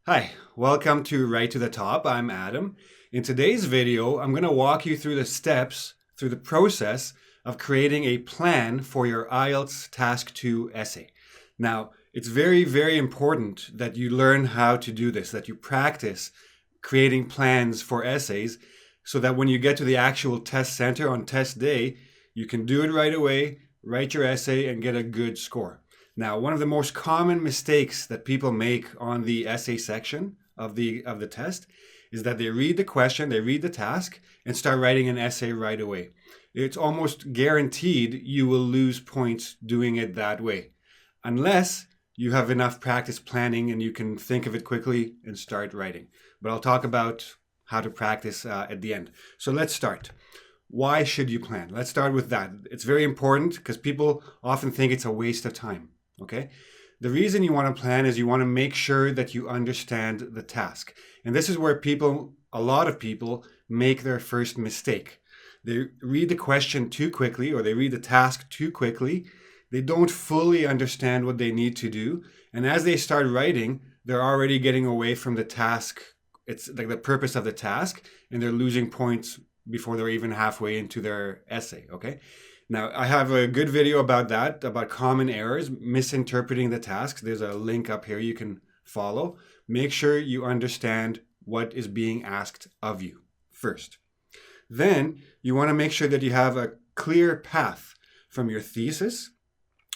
Hi, welcome to Right to the Top. I'm Adam. In today's video, I'm going to walk you through the steps, through the process of creating a plan for your IELTS Task 2 essay. Now, it's very, very important that you learn how to do this, that you practice creating plans for essays so that when you get to the actual test center on test day, you can do it right away, write your essay, and get a good score. Now, one of the most common mistakes that people make on the essay section of the test is that they read the question, they read the task, and start writing an essay right away. It's almost guaranteed you will lose points doing it that way, unless you have enough practice planning and you can think of it quickly and start writing. But I'll talk about how to practice at the end. So let's start. Why should you plan? Let's start with that. It's very important because people often think it's a waste of time. Okay? The reason you want to plan is you want to make sure that you understand the task. And this is where a lot of people make their first mistake. They read the question too quickly or they read the task too quickly. They don't fully understand what they need to do. And as they start writing, they're already getting away from the task. It's like the purpose of the task, and they're losing points before they're even halfway into their essay. Okay? Now, I have a good video about that, about common errors, misinterpreting the tasks. There's a link up here you can follow. Make sure you understand what is being asked of you first. Then you want to make sure that you have a clear path from your thesis,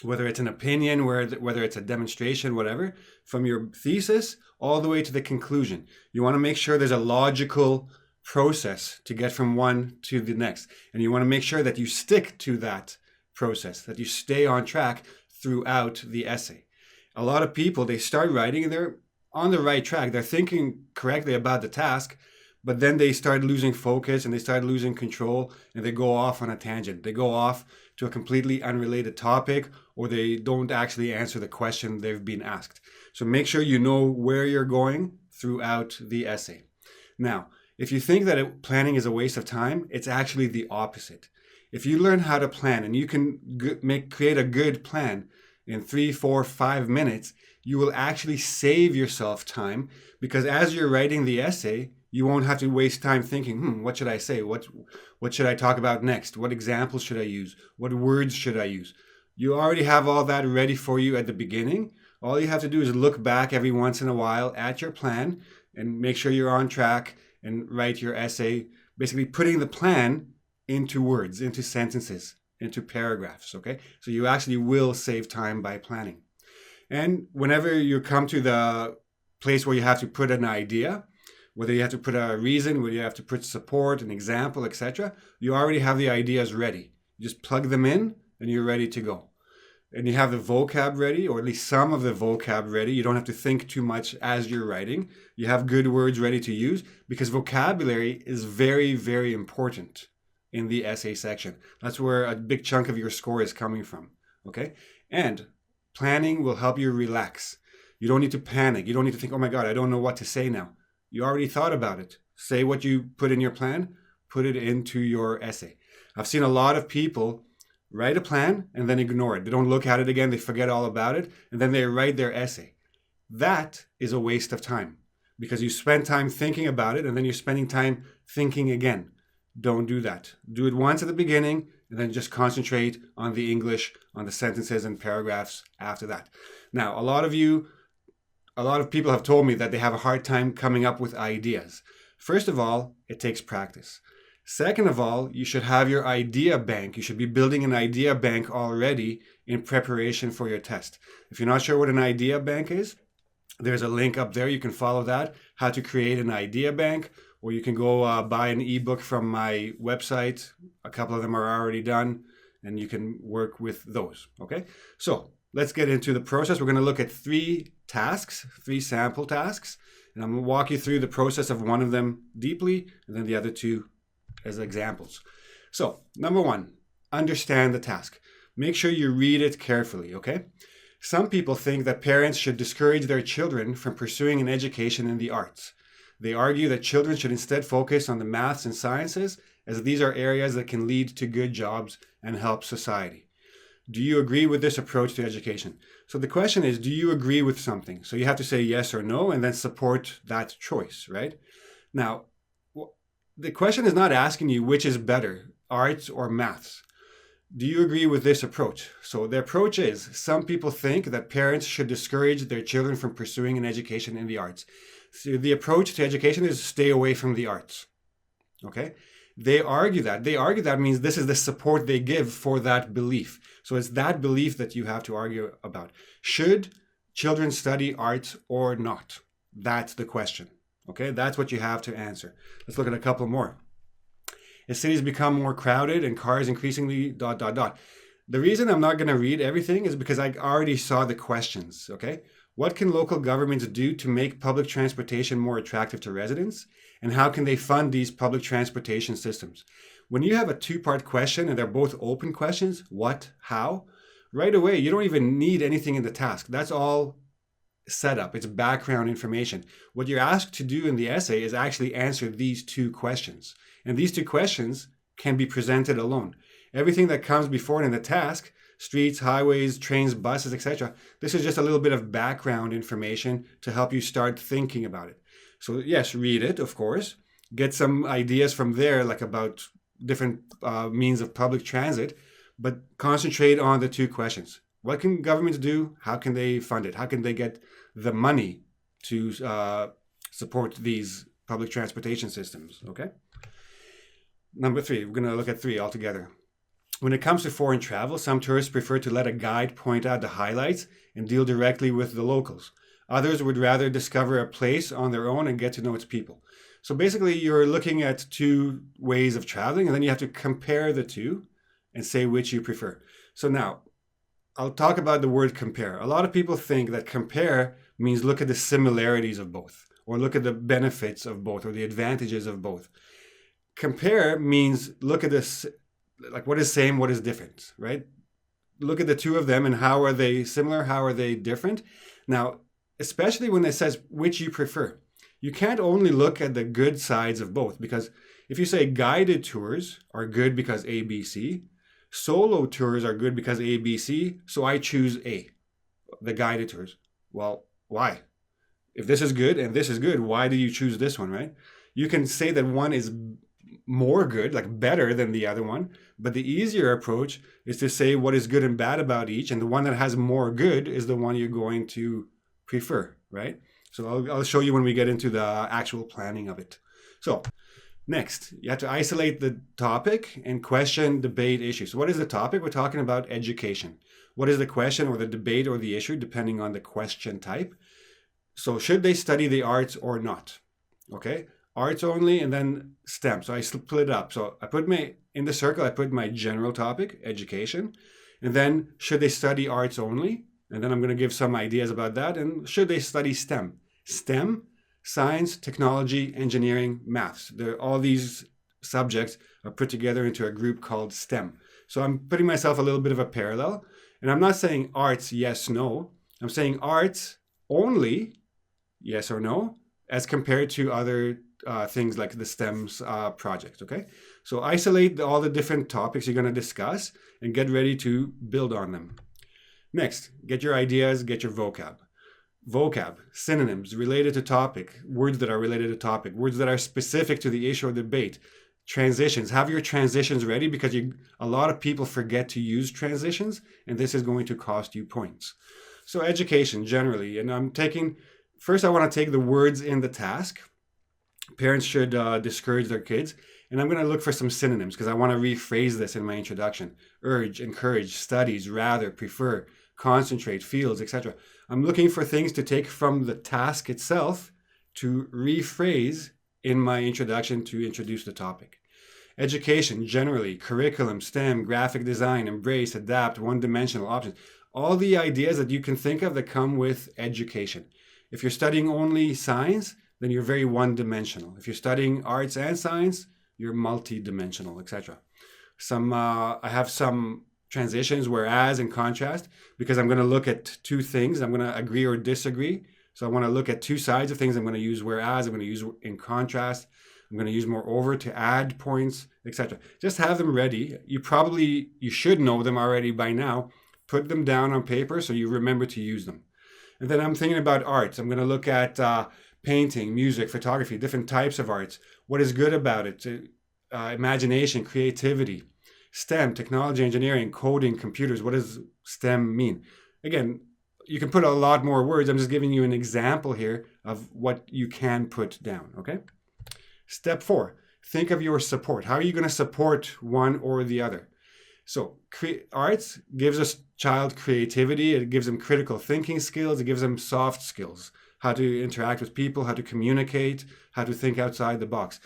whether it's an opinion, whether it's a demonstration, whatever, from your thesis all the way to the conclusion. You want to make sure there's a logical process to get from one to the next. And you want to make sure that you stick to that process, that you stay on track throughout the essay. A lot of people, they start writing and they're on the right track. They're thinking correctly about the task, but then they start losing focus and they start losing control and they go off on a tangent. They go off to a completely unrelated topic, or they don't actually answer the question they've been asked. So make sure you know where you're going throughout the essay. Now, if you think that planning is a waste of time, it's actually the opposite. If you learn how to plan and you can create a good plan in 3, 4, 5 minutes, you will actually save yourself time, because as you're writing the essay, you won't have to waste time thinking, what should I say? What should I talk about next? What examples should I use? What words should I use? You already have all that ready for you at the beginning. All you have to do is look back every once in a while at your plan and make sure you're on track and write your essay, basically putting the plan into words, into sentences, into paragraphs, okay? So you actually will save time by planning. And whenever you come to the place where you have to put an idea, whether you have to put a reason, whether you have to put support, an example, etc., you already have the ideas ready. You just plug them in and you're ready to go. And you have the vocab ready, or at least some of the vocab ready. You don't have to think too much as you're writing. You have good words ready to use, because vocabulary is very, very important in the essay section. That's where a big chunk of your score is coming from, okay? And planning will help you relax. You don't need to panic. You don't need to think, oh my God, I don't know what to say now. You already thought about it. Say what you put in your plan, put it into your essay. I've seen a lot of people write a plan and then ignore it. They don't look at it again. They forget all about it. And then they write their essay. That is a waste of time, because you spend time thinking about it and then you're spending time thinking again. Don't do that. Do it once at the beginning and then just concentrate on the English, on the sentences and paragraphs after that. Now, a lot of people have told me that they have a hard time coming up with ideas. First of all, it takes practice. Second of all, you should have your idea bank. You should be building an idea bank already in preparation for your test. If you're not sure what an idea bank is, there's a link up there. You can follow that, how to create an idea bank, or you can go buy an ebook from my website. A couple of them are already done, and you can work with those, okay? So let's get into the process. We're going to look at 3 tasks, 3 sample tasks, and I'm going to walk you through the process of one of them deeply, and then the other 2 as examples. So, number 1, understand the task. Make sure you read it carefully, okay? Some people think that parents should discourage their children from pursuing an education in the arts. They argue that children should instead focus on the maths and sciences, as these are areas that can lead to good jobs and help society. Do you agree with this approach to education? So the question is, do you agree with something? So you have to say yes or no and then support that choice, right? Now, the question is not asking you which is better, arts or maths. Do you agree with this approach? So the approach is, some people think that parents should discourage their children from pursuing an education in the arts. So the approach to education is stay away from the arts. Okay? They argue that means this is the support they give for that belief. So it's that belief that you have to argue about. Should children study arts or not? That's the question. Okay, that's what you have to answer. Let's look at a couple more. As cities become more crowded and cars increasingly ... The reason I'm not going to read everything is because I already saw the questions. Okay, what can local governments do to make public transportation more attractive to residents? And how can they fund these public transportation systems? When you have a two-part question and they're both open questions, what, how, right away, you don't even need anything in the task. That's all set up. It's background information. What you're asked to do in the essay is actually answer these two questions. And these two questions can be presented alone. Everything that comes before it in the task, streets, highways, trains, buses, etc., this is just a little bit of background information to help you start thinking about it. So yes, read it, of course. Get some ideas from there, like about different means of public transit, but concentrate on the two questions. What can governments do? How can they fund it? How can they get the money to support these public transportation systems? Okay. Number 3, we're going to look at 3 altogether. When it comes to foreign travel, some tourists prefer to let a guide point out the highlights and deal directly with the locals. Others would rather discover a place on their own and get to know its people. So basically, you're looking at 2 ways of traveling, and then you have to compare the 2 and say which you prefer. So now, I'll talk about the word compare. A lot of people think that compare means look at the similarities of both, or look at the benefits of both, or the advantages of both. Compare means look at this, like what is same, what is different, right? Look at the 2 of them and how are they similar, how are they different? Now, especially when it says which you prefer, you can't only look at the good sides of both, because if you say guided tours are good because A, B, C, solo tours are good because A, B, C, so I choose A, the guided tours. Well, why? If this is good and this is good, why do you choose this one, right? You can say that one is more good, like better than the other one, but the easier approach is to say what is good and bad about each, and the one that has more good is the one you're going to prefer, right? So I'll show you when we get into the actual planning of it. So next, you have to isolate the topic and question, debate, issue. So what is the topic? We're talking about education. What is the question or the debate or the issue, depending on the question type? So should they study the arts or not? Okay, arts only and then STEM. So I split it up. So I put in the circle, I put my general topic, education. And then should they study arts only? And then I'm going to give some ideas about that. And should they study STEM? STEM, science, technology, engineering, maths. All these subjects are put together into a group called STEM. So I'm putting myself a little bit of a parallel. And I'm not saying arts, yes, no. I'm saying arts only, yes or no, as compared to other things like the STEM's project, okay? So isolate all the different topics you're going to discuss and get ready to build on them. Next, get your ideas, get your vocab. Vocab, synonyms related to topic, words that are related to topic, words that are specific to the issue or debate. Transitions, have your transitions ready because a lot of people forget to use transitions, and this is going to cost you points. So education generally, and first I want to take the words in the task. Parents should discourage their kids. And I'm going to look for some synonyms because I want to rephrase this in my introduction. Urge, encourage, studies, rather, prefer, concentrate, fields, etc. I'm looking for things to take from the task itself to rephrase in my introduction to introduce the topic. Education, generally, curriculum, STEM, graphic design, embrace, adapt, one-dimensional options. All the ideas that you can think of that come with education. If you're studying only science, then you're very one-dimensional. If you're studying arts and science, you're multi-dimensional, etc. I have some transitions, whereas and contrast, because I'm going to look at 2 things. I'm going to agree or disagree. So I want to look at 2 sides of things. I'm going to use whereas, I'm going to use in contrast, I'm going to use moreover to add points, etc. Just have them ready. You should know them already by now, Put them down on paper so you remember to use them. And then I'm thinking about arts. I'm going to look at painting, music, photography, different types of arts. What is good about it? Imagination, creativity, STEM, technology, engineering, coding, computers. What does STEM mean? Again, you can put a lot more words. I'm just giving you an example here of what you can put down, okay? Step 4, think of your support. How are you going to support one or the other? So arts gives a child creativity. It gives them critical thinking skills. It gives them soft skills, how to interact with people, how to communicate, how to think outside the box.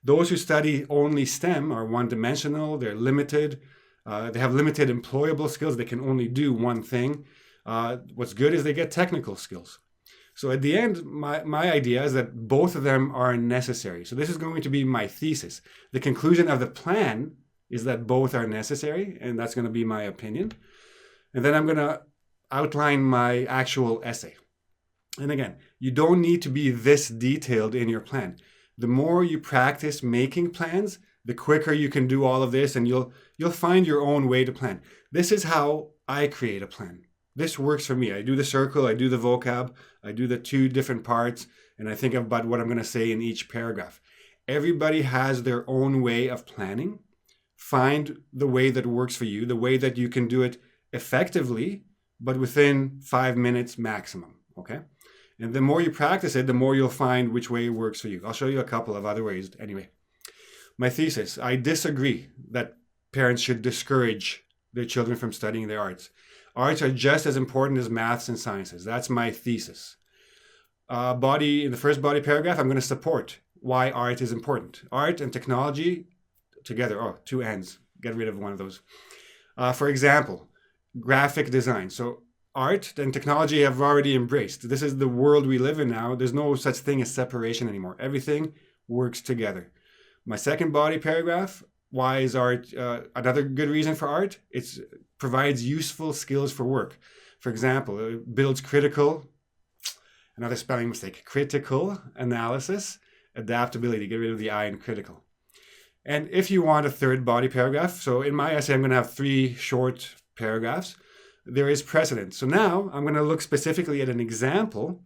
Those who study only STEM are one-dimensional. They're limited. They have limited employable skills. They can only do one thing. What's good is they get technical skills. So at the end, my idea is that both of them are necessary. So this is going to be my thesis. The conclusion of the plan is that both are necessary, and that's going to be my opinion. And then I'm going to outline my actual essay. And again, you don't need to be this detailed in your plan. The more you practice making plans, the quicker you can do all of this, and you'll find your own way to plan. This is how I create a plan. This works for me. I do the circle, I do the vocab, I do the 2 different parts, and I think about what I'm going to say in each paragraph. Everybody has their own way of planning. Find the way that works for you, the way that you can do it effectively, but within 5 minutes maximum, okay? And the more you practice it, the more you'll find which way works for you. I'll show you a couple of other ways anyway. My thesis, I disagree that parents should discourage their children from studying the arts. Arts are just as important as maths and sciences. That's my thesis. In the first body paragraph, I'm going to support why art is important. Art and technology together, 2 ends. Get rid of one of those. For example, graphic design. So art and technology have already embraced. This is the world we live in now. There's no such thing as separation anymore. Everything works together. My second body paragraph, why is art another good reason for art? It provides useful skills for work. For example, it builds critical analysis, adaptability. Get rid of the I in critical. And if you want a third body paragraph, so in my essay, I'm going to have 3 short paragraphs. There is precedent. So now I'm going to look specifically at an example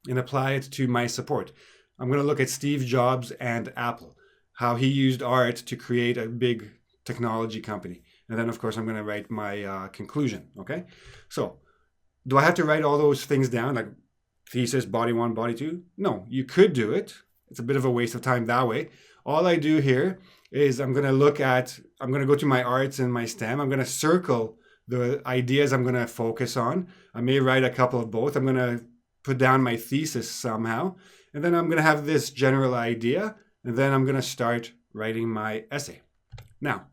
and apply it to my support. I'm going to look at Steve Jobs and Apple, how he used art to create a big technology company. And then, of course, I'm going to write my conclusion, okay? So do I have to write all those things down, like thesis, body 1, body 2? No, you could do it. It's a bit of a waste of time that way. All I do here is I'm going to go to my arts and my STEM. I'm going to circle the ideas I'm going to focus on. I may write a couple of both. I'm going to put down my thesis somehow. And then I'm going to have this general idea. And then I'm going to start writing my essay. Now,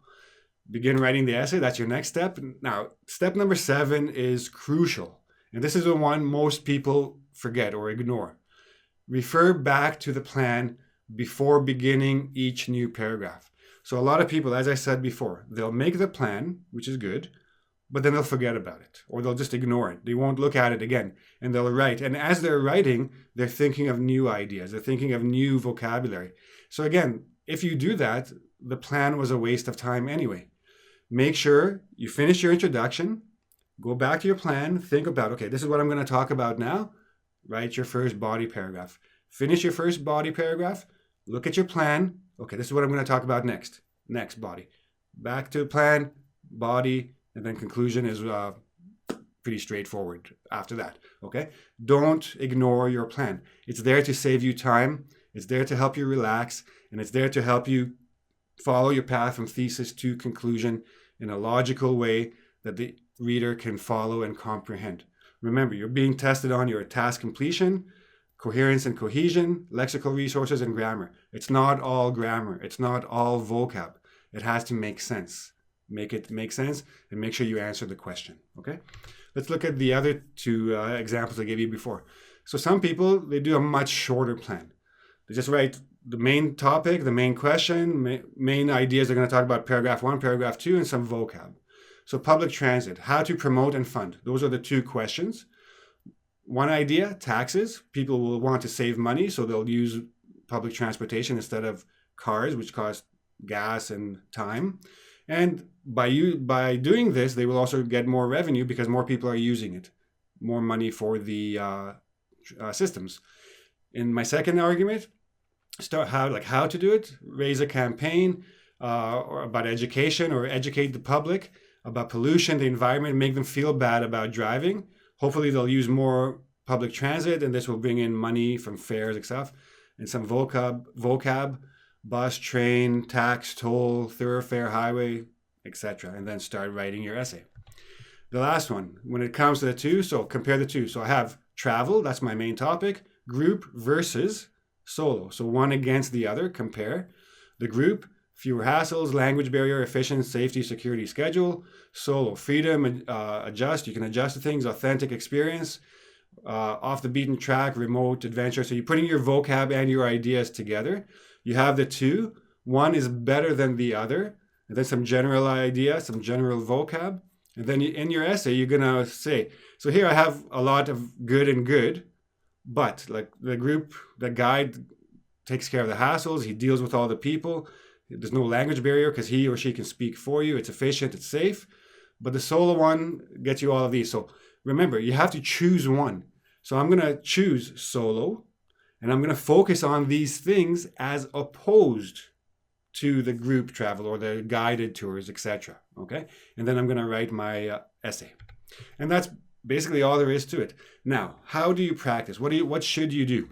begin writing the essay. That's your next step. Now, step number 7 is crucial. And this is the one most people forget or ignore. Refer back to the plan before beginning each new paragraph. So a lot of people, as I said before, they'll make the plan, which is good, but then they'll forget about it, or they'll just ignore it. They won't look at it again, and they'll write. And as they're writing, they're thinking of new ideas. They're thinking of new vocabulary. So again, if you do that, the plan was a waste of time anyway. Make sure you finish your introduction, go back to your plan, think about, okay, this is what I'm going to talk about now. Write your first body paragraph. Finish your first body paragraph. Look at your plan. Okay, this is what I'm going to talk about next. Next body. Back to the plan, body, and then conclusion is pretty straightforward after that, okay? Don't ignore your plan. It's there to save you time. It's there to help you relax, and it's there to help you follow your path from thesis to conclusion in a logical way that the reader can follow and comprehend. Remember, you're being tested on your task completion, coherence and cohesion, lexical resources, and grammar. It's not all grammar. It's not all vocab. It has to make sense. Make it make sense and make sure you answer the question, okay? Let's look at the other 2 examples I gave you before. So some people, they do a much shorter plan. They just write the main topic, the main question, main ideas they're going to talk about, paragraph 1, paragraph 2, and some vocab. So public transit, how to promote and fund. Those are the 2 questions. One idea, taxes. People will want to save money, so they'll use public transportation instead of cars, which cost gas and time. And by doing this, they will also get more revenue because more people are using it, more money for the systems. In my second argument, how to do it, raise a campaign or about education, or educate the public about pollution, the environment, make them feel bad about driving. Hopefully they'll use more public transit, and this will bring in money from fares and stuff, and some vocab, bus, train, tax, toll, thoroughfare, highway, etc. And then start writing your essay. The last one, when it comes to the two, so compare the two. So I have travel, that's my main topic, group versus solo. So one against the other, compare. The group, fewer hassles, language barrier, efficient, safety, security, schedule. Solo, freedom, adjust. You can adjust to things, authentic experience, off the beaten track, remote adventure. So you're putting your vocab and your ideas together. You have the two. One is better than the other. And then some general idea, some general vocab. And then in your essay, you're going to say, so here I have a lot of good and good, but like the group, the guide takes care of the hassles. He deals with all the people. There's no language barrier because he or she can speak for you. It's efficient, it's safe. But the solo one gets you all of these. So remember, you have to choose one. So I'm going to choose solo, and I'm going to focus on these things as opposed to the group travel or the guided tours, etc. Okay? And then I'm going to write my essay. And that's basically all there is to it. Now, how do you practice? What should you do?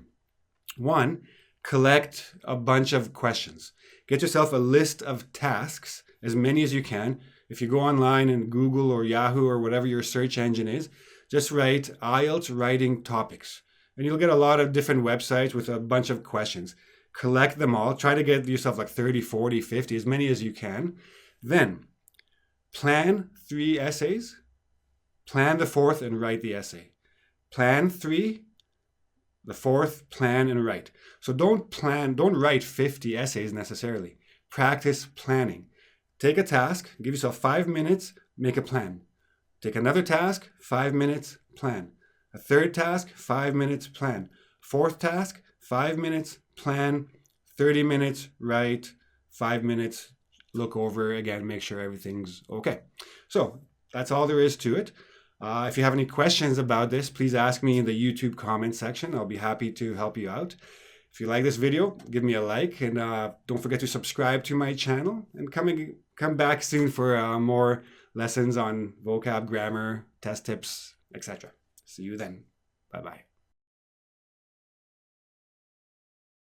One, collect a bunch of questions. Get yourself a list of tasks, as many as you can. If you go online and Google or Yahoo or whatever your search engine is, just write IELTS writing topics. And you'll get a lot of different websites with a bunch of questions. Collect them all. Try to get yourself like 30, 40, 50, as many as you can. Then plan 3 essays. Plan the 4th and write the essay. Plan 3, the 4th, plan and write. So don't write 50 essays necessarily. Practice planning. Take a task, give yourself 5 minutes, make a plan. Take another task, 5 minutes, plan. A third task, 5 minutes, plan. 4th task, 5 minutes, plan. 30 minutes, write. 5 minutes, look over again, make sure everything's okay. So that's all there is to it. If you have any questions about this, please ask me in the YouTube comment section. I'll be happy to help you out. If you like this video, give me a like, and don't forget to subscribe to my channel, and come back soon for more lessons on vocab, grammar, test tips, etc. See you then. Bye-bye.